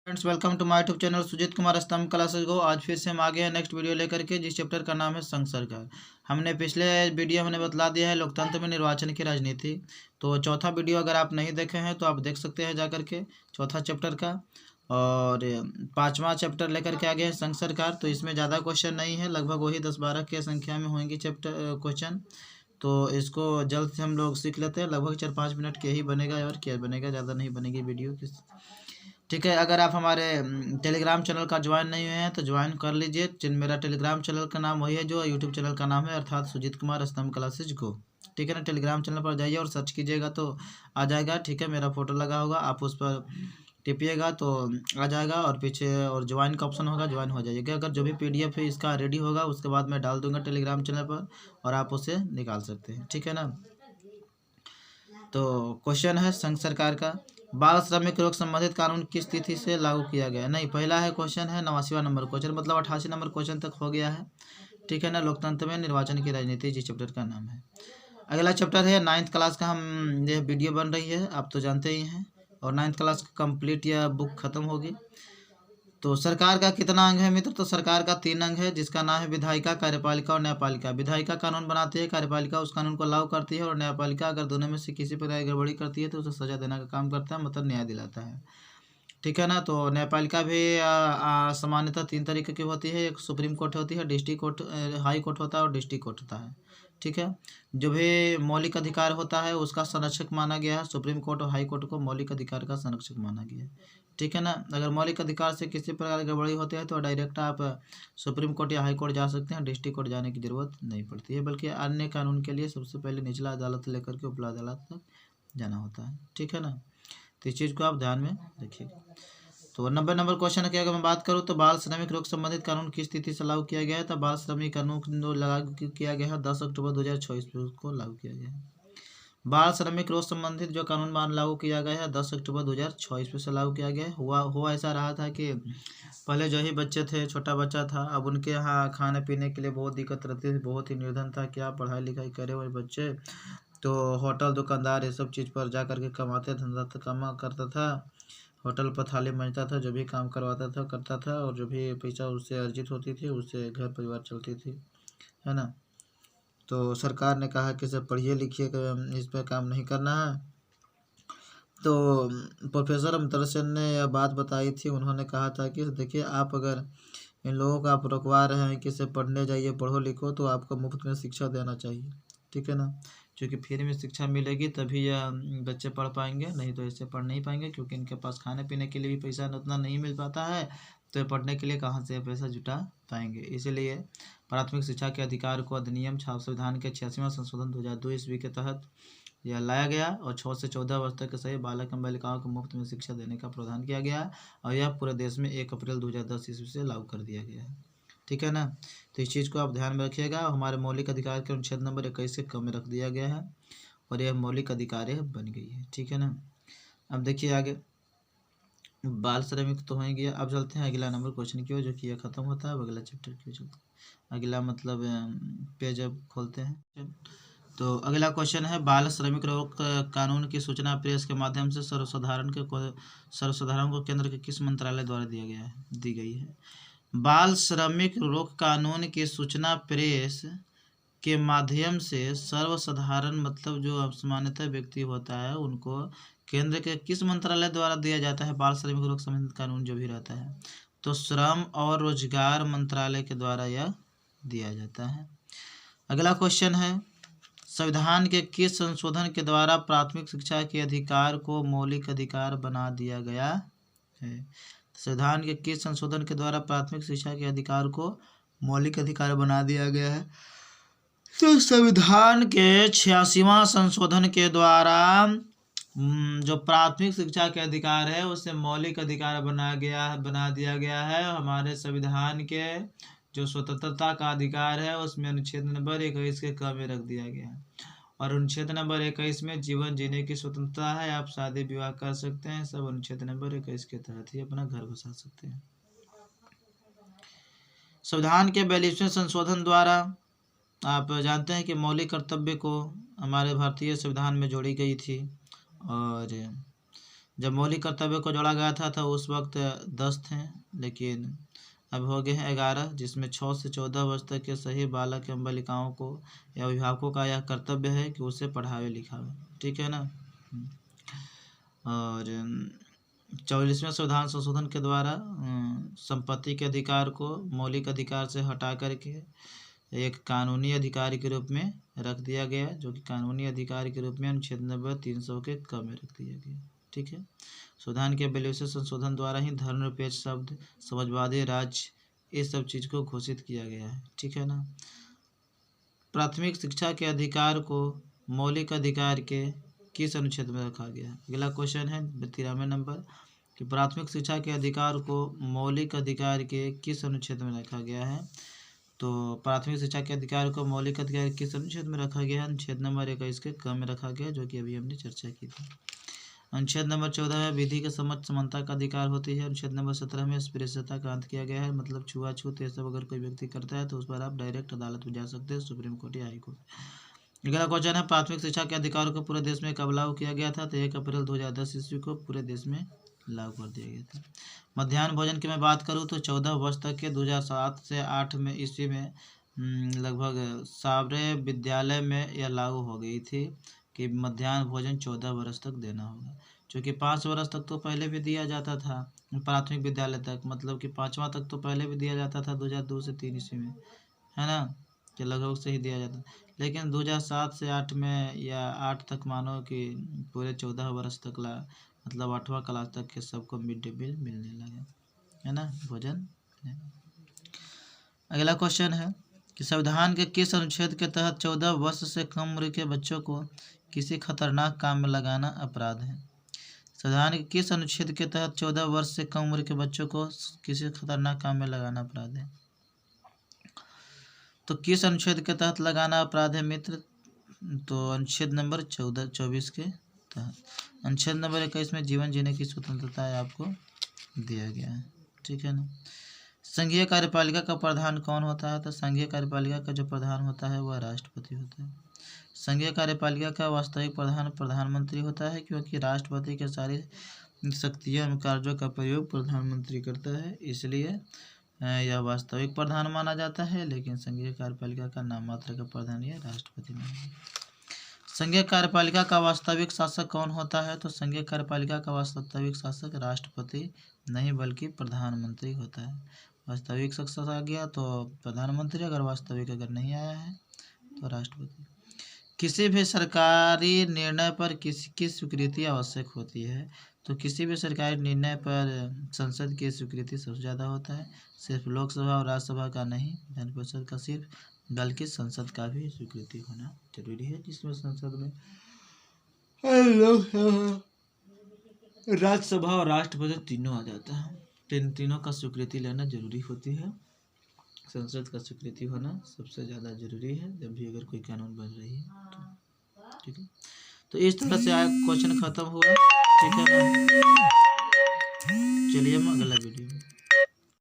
Friends, welcome to my YouTube channel Sujeet Kumar Stambh classes को। आज फिर से हम आगे हैं नेक्स्ट वीडियो लेकर के, जिस चैप्टर का नाम है संघ सरकार। हमने पिछले वीडियो में बतला दिया है लोकतंत्र में निर्वाचन की राजनीति। तो चौथा वीडियो अगर आप नहीं देखे हैं तो आप देख सकते हैं जाकर के, चौथा चैप्टर का। और पांचवा चैप्टर लेकर के आगे है संघ सरकार। तो इसमें ज़्यादा क्वेश्चन नहीं है, लगभग वही 10-12 के संख्या में होंगी चैप्टर क्वेश्चन। तो इसको जल्द से हम लोग सीख लेते हैं। लगभग 4-5 मिनट के ही बनेगा, और क्या बनेगा, ज़्यादा नहीं बनेगी वीडियो किस। ठीक है, अगर आप हमारे टेलीग्राम चैनल का ज्वाइन नहीं हुए हैं तो ज्वाइन कर लीजिए। मेरा टेलीग्राम चैनल का नाम वही है जो यूट्यूब चैनल का नाम है, अर्थात सुजीत कुमार स्तंभ क्लासेज को। ठीक है ना, टेलीग्राम चैनल पर जाइए और सर्च कीजिएगा तो आ जाएगा। ठीक है, मेरा फोटो लगा होगा, आप उस पर टिपिएगा तो आ जाएगा, और पीछे और ज्वाइन का ऑप्शन होगा, ज्वाइन हो जाइएगा। अगर जो भी PDF है इसका रेडी होगा उसके बाद मैं डाल दूंगा टेलीग्राम चैनल पर, और आप उसे निकाल सकते हैं। ठीक है ना। तो क्वेश्चन है संघ सरकार का, बाल श्रमिक रोग संबंधित कानून किस तिथि से लागू किया गया? नहीं, पहला है क्वेश्चन है 89वां नंबर क्वेश्चन, मतलब 88 नंबर क्वेश्चन तक हो गया है। ठीक है ना, लोकतंत्र में निर्वाचन की राजनीति जिस चैप्टर का नाम है। अगला चैप्टर है 9th क्लास का। हम यह वीडियो बन रही है, आप तो जानते ही हैं, और 9th क्लास का कंप्लीट या बुक खत्म होगी। तो सरकार का कितना अंग है मित्र? तो सरकार का 3 अंग है, जिसका नाम है विधायिका, कार्यपालिका और न्यायपालिका। विधायिका कानून बनाती है, कार्यपालिका उस कानून को लागू करती है, और न्यायपालिका अगर दोनों में से किसी प्रकार की गड़बड़ी करती है तो उसे सजा देने का काम करता है, मतलब न्याय दिलाता है। ठीक है ना। तो न्यायपालिका भी सामान्यतः 3 तरीके की होती है। एक सुप्रीम कोर्ट होती है, डिस्ट्रिक्ट कोर्ट, हाई कोर्ट होता है, और डिस्ट्रिक्ट कोर्ट होता है। ठीक है, जो भी मौलिक अधिकार होता है उसका संरक्षक माना गया है। सुप्रीम कोर्ट और हाई कोर्ट को मौलिक अधिकार का संरक्षक माना गया है। ठीक है ना। अगर मौलिक अधिकार से किसी प्रकार की गड़बड़ी होती है तो डायरेक्ट आप सुप्रीम कोर्ट या हाई कोर्ट जा सकते हैं, डिस्ट्रिक्ट कोर्ट जाने की जरूरत नहीं पड़ती है। बल्कि अन्य कानून के लिए सबसे पहले निचला अदालत लेकर के ऊपरी अदालत तक जाना होता है। ठीक है ना, तो इस चीज़ को आप ध्यान में रखिएगा। तो 90 नंबर क्वेश्चन की अगर मैं बात करूँ तो बाल श्रमिक रोग संबंधित कानून किस तिथि से लागू किया गया है? तो बाल श्रमिक कानून लागू किया गया है 10 अक्टूबर 2024 को लागू किया गया है। बाल श्रमिक रोग संबंधित जो कानून लागू किया गया है 10 अक्टूबर 2024 से लागू किया गया है। हुआ ऐसा रहा था कि पहले जो ही बच्चे थे, छोटा बच्चा था, अब उनके यहाँ खाने पीने के लिए बहुत दिक्कत रहती थी, बहुत ही निर्धन था। क्या पढ़ाई लिखाई करे वही बच्चे, तो होटल दुकानदार ये सब चीज़ पर जा कर के कमाते, धंधा कमा करता था, होटल पर थाली मंजता था, जो भी काम करवाता था करता था, और जो भी पैसा उससे अर्जित होती थी उससे घर परिवार चलती थी, है ना। तो सरकार ने कहा कि सब पढ़िए लिखिए, इस पर काम नहीं करना है। तो प्रोफेसर अमिताभ सेन ने यह बात बताई थी। उन्होंने कहा था कि देखिए, आप अगर इन लोगों को आप रुकवा रहे हैं कि इसे पढ़ने जाइए, पढ़ो लिखो, तो आपको मुफ्त में शिक्षा देना चाहिए। ठीक है ना, क्योंकि फ्री में शिक्षा मिलेगी तभी यह बच्चे पढ़ पाएंगे, नहीं तो ऐसे पढ़ नहीं पाएंगे, क्योंकि इनके पास खाने पीने के लिए भी पैसा उतना नहीं मिल पाता है, तो ये पढ़ने के लिए कहाँ से पैसा जुटा पाएंगे। इसीलिए प्राथमिक शिक्षा के अधिकार को अधिनियम संविधान के 86वां संशोधन 2002 ईस्वी के तहत यह लाया गया, और 6 से 14 वर्ष तक के सभी बालक एवं बालिकाओं को मुफ्त में शिक्षा देने का प्रावधान किया गया है, और यह पूरे देश में 1 अप्रैल 2010 ईस्वी से लागू कर दिया गया है। ठीक है ना, तो इस चीज़ को आप ध्यान में रखिएगा। हमारे मौलिक अधिकार के अनुच्छेद नंबर 21 से कम में रख दिया गया है, और यह मौलिक अधिकार बन गई है। ठीक है ना। अब देखिए आगे, बाल श्रमिक तो हो ही गया। अब चलते हैं अगला नंबर क्वेश्चन की ओर, जो कि यह खत्म होता है। अब अगला चैप्टर की ओर चलते हैं। अगला मतलब पेज अब खोलते हैं। तो अगला क्वेश्चन है, बाल श्रमिक रोग कानून की सूचना प्रेस के माध्यम से सर्वसाधारण को केंद्र के किस मंत्रालय द्वारा दी गई है? बाल श्रमिक रोग कानून की सूचना प्रेस के माध्यम से सर्वसाधारण, मतलब जो सामान्यतः व्यक्ति होता है उनको केंद्र के किस मंत्रालय द्वारा दिया जाता है? बाल श्रमिक रोग संबंधित कानून जो भी रहता है, तो श्रम और रोजगार मंत्रालय के द्वारा यह दिया जाता है। अगला क्वेश्चन है, संविधान के किस संशोधन के द्वारा प्राथमिक शिक्षा के अधिकार को मौलिक अधिकार बना दिया गया है? संविधान के किस संशोधन के द्वारा प्राथमिक शिक्षा के अधिकार को मौलिक अधिकार बना दिया गया है? तो संविधान के 86वां संशोधन के द्वारा जो प्राथमिक शिक्षा के अधिकार है उसे मौलिक अधिकार बना दिया गया है। हमारे संविधान के जो स्वतंत्रता का अधिकार है उसमें अनुच्छेद नंबर 21 के क में रख दिया गया है, और अनुच्छेद नंबर 21 में जीवन जीने की स्वतंत्रता है, आप शादी विवाह कर सकते हैं, सब अनुच्छेद नंबर 21 के तहत ही अपना घर बसा सकते हैं। संविधान के 42वें संशोधन द्वारा आप जानते हैं कि मौलिक कर्तव्य को हमारे भारतीय संविधान में जोड़ी गई थी, और जब मौलिक कर्तव्य को जोड़ा गया था उस वक्त 10 थे, लेकिन अब हो गए हैं 11, जिसमें 6 से 14 वर्ष तक के सही बालक एवं बालिकाओं को या अभिभावकों का यह कर्तव्य है कि उसे पढ़ावे लिखावे। ठीक है ना। और 44वें संविधान संशोधन के द्वारा संपत्ति के अधिकार को मौलिक अधिकार से हटा करके एक कानूनी अधिकार के रूप में रख दिया गया, जो कि कानूनी अधिकार के रूप में अनुच्छेद नंबर 300 के क में रख दिया गया। ठीक है। संविधान के 42वें संशोधन द्वारा ही धर्मनिरपेक्ष शब्द, समाजवादी राज्य, इस सब चीज़ को घोषित किया गया है। ठीक है ना। प्राथमिक शिक्षा के अधिकार को मौलिक अधिकार के किस अनुच्छेद में रखा गया है? अगला क्वेश्चन है 93 नंबर कि प्राथमिक शिक्षा के अधिकार को मौलिक अधिकार के किस अनुच्छेद में रखा गया है? तो प्राथमिक शिक्षा के अधिकार को मौलिक अधिकार किस अनुच्छेद में रखा गया है? अनुच्छेद नंबर 21 के क में रखा गया, जो कि अभी हमने चर्चा की थी। अनुच्छेद नंबर 14 में विधि के समक्ष समानता का अधिकार होती है। अनुच्छेद नंबर 17 में अस्पृश्यता का अंत किया गया है, मतलब छुआछूत ये सब अगर कोई व्यक्ति करता है तो उस पर आप डायरेक्ट अदालत में जा सकते हैं, सुप्रीम कोर्ट या हाई कोर्ट। अगला क्वेश्चन है प्राथमिक शिक्षा के अधिकारों को पूरे देश में कब लागू किया गया था? तो 1 अप्रैल 2010 ईस्वी को पूरे देश में लागू कर दिया गया था। मध्याह्न भोजन की मैं बात करूं तो 14 वर्ष तक के 2007 से 8 में ईस्वी में लगभग सारे विद्यालय में यह लागू हो गई थी कि मध्याह्न भोजन 14 वर्ष तक देना होगा, क्योंकि 5 वर्ष तक तो पहले भी दिया जाता था प्राथमिक विद्यालय तक, मतलब कि 5वां तक तो पहले भी दिया जाता था 2002 से 3 ईस्वी में, है ना, कि लगभग से ही दिया जाता। लेकिन 2007 से 8 में या 8 तक मानो कि पूरे 14 वर्ष तक मतलब 8वां क्लास तक के सबको मिड डे मील मिलने लगे, है ना, भोजन। अगला क्वेश्चन है कि संविधान के किस अनुच्छेद के तहत 14 वर्ष से कम उम्र के बच्चों को किसी खतरनाक काम में लगाना अपराध है? संविधान के किस अनुच्छेद के तहत 14 वर्ष से कम उम्र के बच्चों को किसी खतरनाक काम में लगाना अपराध है? तो किस अनुच्छेद के तहत लगाना अपराध है मित्र? तो अनुच्छेद नंबर 24 के तहत। अनुच्छेद नंबर 21 में जीवन जीने की स्वतंत्रता आपको दिया गया है। ठीक है ना। संघीय कार्यपालिका का प्रधान कौन होता है? तो संघीय कार्यपालिका का जो प्रधान होता है वह राष्ट्रपति होता है। संघीय कार्यपालिका का वास्तविक प्रधान प्रधानमंत्री होता है, क्योंकि राष्ट्रपति के सारी शक्तियों एवं कार्यों का प्रयोग प्रधानमंत्री करता है, इसलिए यह वास्तविक प्रधान माना जाता है। लेकिन संघीय कार्यपालिका का नाम मात्र का प्रधान यह राष्ट्रपति माना जाता है। संघीय कार्यपालिका का वास्तविक शासक कौन होता है? तो संघीय कार्यपालिका का वास्तविक शासक राष्ट्रपति नहीं बल्कि प्रधानमंत्री होता है। वास्तविक शासक आ गया तो प्रधानमंत्री, अगर वास्तविक अगर नहीं आया है तो राष्ट्रपति। किसी भी सरकारी निर्णय पर किसकी स्वीकृति आवश्यक होती है? तो किसी भी सरकारी निर्णय पर संसद की स्वीकृति सबसे ज़्यादा होता है। सिर्फ लोकसभा और राज्यसभा का नहीं, विधान परिषद का सिर्फ, बल्कि संसद का भी स्वीकृति होना जरूरी है, जिसमें संसद में लोकसभा, राज्यसभा और राष्ट्रपति तीनों आ जाता है। तीनों का स्वीकृति लेना जरूरी होती है। संसद का स्वीकृति होना सबसे ज़्यादा जरूरी है जब भी अगर कोई कानून बन रही है तो। ठीक है, तो इस तरह से क्वेश्चन खत्म हुआ। ठीक है ना। चलिए हम अगला वीडियो